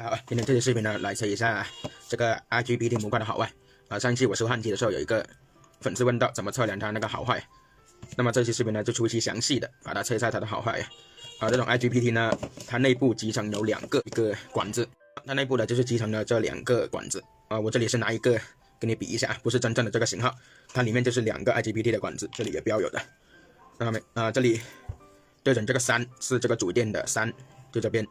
好，今天这期视频呢，来测一下这个 IGBT 模块的好坏。上一期我收焊机的时候，有一个粉丝问到怎么测量它那个好坏，那么这期视频呢就出期详细的把它测一下它的好坏。这种 IGBT 呢，它内部集成有一个管子，它内部的就是集成了这2个管子。我这里是拿一个给你比一下，不是真正的这个型号，它里面就是2个 IGBT 的管子，这里也标有的。这里对准这个3是这个主电的3，就这边。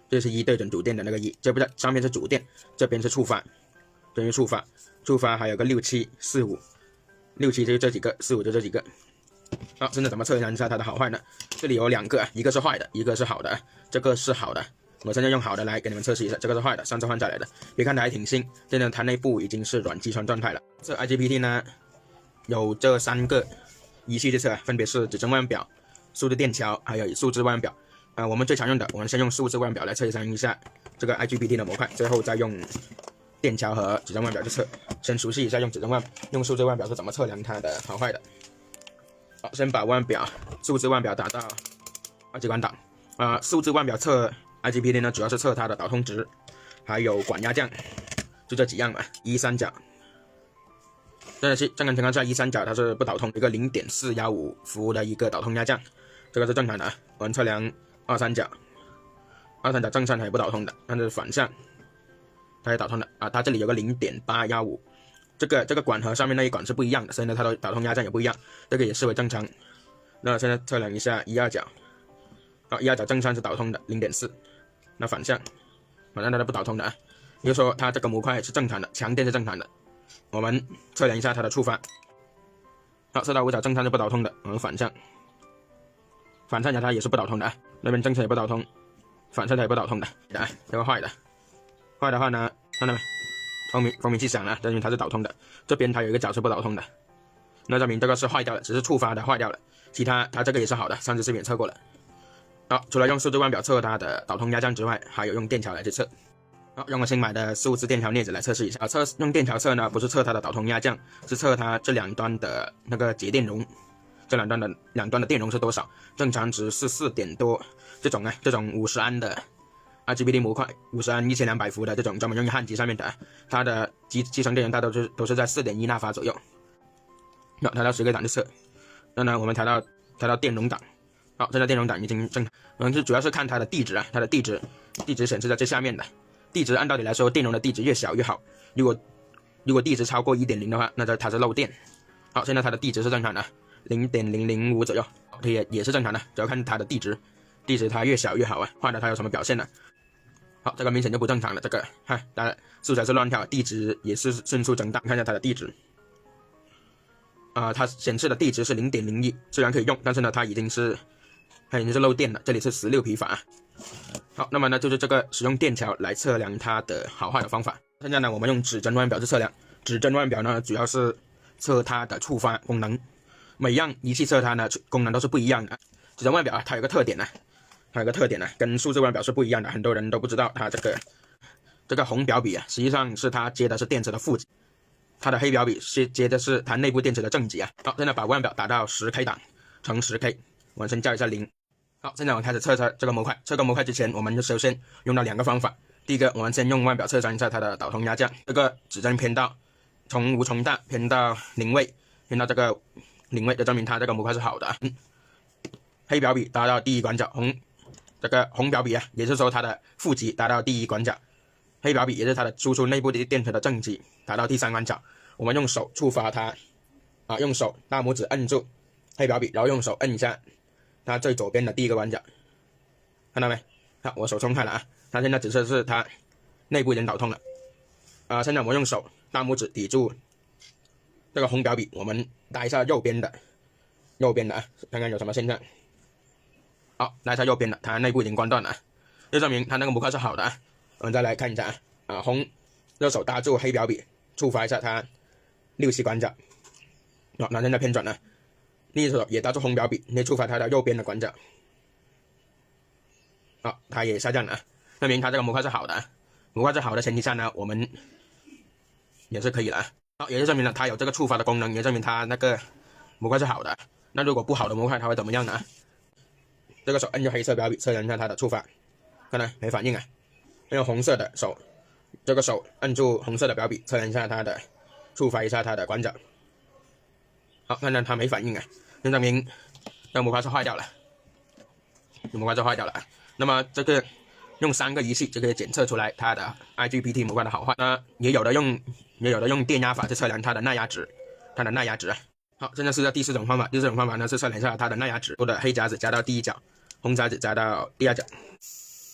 这是1对准主电的那个1，这不是上面是主电，这边是触发，这边是触发还有个6745，67就是这几个，45就这几个。现在怎么测量一下它的好坏呢？这里有2个，一个是坏的，一个是好的，这个是好的。我现在用好的来给你们测试一下，这个是坏的，上次换下来的，别看它还挺新，现在它内部已经是软积酸状态了。这 IGBT 呢，有这3个仪器去测，分别是指针万表、数字电桥还有数字万表。我们最常用的，我们先用数字万表来测量一下这个 IGBT 的模块，最后再用电桥和指针万表去测。先熟悉一下用数字万表是怎么测量它的好坏的。先把数字万表打到二极管档。数字万表测 IGBT 呢，主要是测它的导通值，还有管压降，就这几样嘛。一三角，正常情况下一三角它是不导通，一个0.415伏的一个导通压降，这个是正常的。我们测量二三角正向它也不导通的，但是反向它也导通的。它这里有个0.815，这个管和上面那一管是不一样的，所以呢它的导通压降也不一样，这个也视为正常。那现在测量一下一二角，一二角正向是导通的0.4，那反向它是不导通的也就是说它这个模块是正常的，强电是正常的。我们测量一下它的触发，测到5角正向是不导通的，我们反向一下它也是不导通的那边正向也不导通，反向它也不导通的这个坏的话呢，看到没？蜂鸣器响了，证明它是导通的。这边它有一个角是不导通的，那证明这个是坏掉了，只是触发的坏掉了。其他它这个也是好的，上次视频测过了。除了用数字万表测它的导通压降之外，还有用电桥来去测。用我新买的数字电桥镊子来测试一下。用电桥测呢，不是测它的导通压降，是测它这2端的那个节电容。这两端的电容是多少？正常值是4点多。这种50安的 IGBT 模块，50安1200伏的这种专门用于焊机上面的，它的集成电容大都是在4.1纳法左右。调到10个档去测。我们调到电容档。现在电容档已经正常。我们主要是看它的地址它的地址显示在最下面的。地址按道理来说，电容的地址越小越好。如果地址超过 1.0 的话，那它是漏电。现在它的地址是正常的。0.005 左右，这也是正常的，只要看它的地址它越小越好坏的它有什么表现呢？这个明显就不正常了，这个当然数材是乱跳，地址也是迅速增大，看一下它的地址。它显示的地址是 0.01， 虽然可以用，但是呢它已经是漏电了，这里是16匹法。那么呢就是这个使用电桥来测量它的好坏的方法。现在呢我们用指针万表去测量，指针万表呢主要是测它的触发功能。每样仪器测它呢功能都是不一样的。指针万表它有个特点跟数字万表是不一样的，很多人都不知道它这个红表笔实际上是它接的是电池的负极，它的黑表笔接的是它内部电池的正极现在把万表打到10K 档乘10K， 我们先校一下0。现在我们开始测这个模块。测个模块之前，我们就首先用到2个方法。第一个，我们先用万表测量一下它的导通压降，这个指针偏到从无从大偏到0位，偏到这个0位，就证明它这个模块是好的。黑表笔达到第1管角，红表笔也就是说它的负极达到第1管角，黑表笔也是它的输出内部的电池的正极达到第3管角。我们用手触发它，用手大拇指摁住黑表笔，然后用手摁一下它最左边的第1个管角，看到没？我手冲开了它现在只是它内部已经导通了。现在我们用手大拇指抵住这个红表笔，我们打一下右边的，看看有什么现象。打一下右边的，它内部已经关断了，就证明它那个模块是好的我们再来看一下右手搭住黑表笔，触发一下它6、7管角，那现在偏转了。另一手也搭住红表笔，你触发它的右边的管角，它也下降了，证明它这个模块是好的。模块是好的前提下呢，我们也是可以了。也就证明了它有这个触发的功能，也证明它那个模块是好的。那如果不好的模块它会怎么样呢？这个手摁住黑色表笔测量一下它的触发，看到没反应用红色的手，这个手按住红色的表笔，测量一下它的，触发一下它的管脚。好，看到它没反应啊，就证明这个模块是坏掉了，模块是坏掉了。那么这个用3个仪器就可以检测出来它的 IGBT 模块的好坏。那也有的用电压法去测量它的耐压值，好，现在是第4种方法。第4种方法呢是测量一下它的耐压值。我的黑夹子夹到第1角，红夹子夹到第2角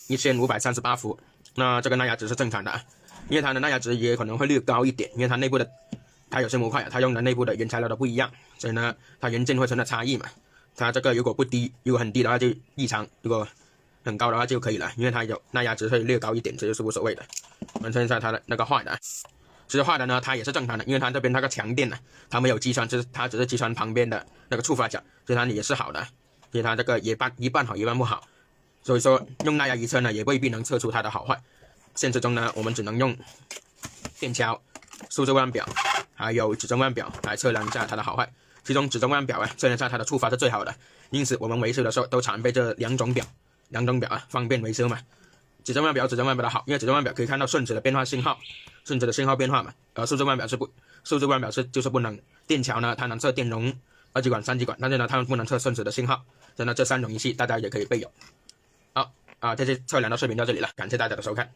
，1538伏。那这个耐压值是正常的，因为它的耐压值也可能会略高一点，因为它内部的它有些模块它用的内部的原材料都不一样，所以呢它元件会存在差异嘛。它这个如果不低，如果很低的话就异常，如果很高的话就可以了，因为它有耐压值会略高一点，这就是无所谓的。我们看一下它的那个坏的，其实坏的呢它也是正常的，因为它这边那个强电呢，它没有计算，就是它只是计算旁边的那个触发角，所以它也是好的，所以它这个一半好一半不好。所以说用耐压仪测呢也未必能测出它的好坏。现实中呢我们只能用电敲、数字腕表还有指针腕表来测量一下它的好坏。其中指针腕表测量一下它的触发是最好的，因此我们维修的时候都常备这两种表方便维修嘛。指针腕表的好，因为指针腕表可以看到顺子的变化信号，变化嘛。数字腕表就是不能。电桥呢它能测电容2极管、3极管，但是呢它们不能测顺子的信号。所以呢这3种仪器大家也可以备有。好这期测量的视频到这里了，感谢大家的收看。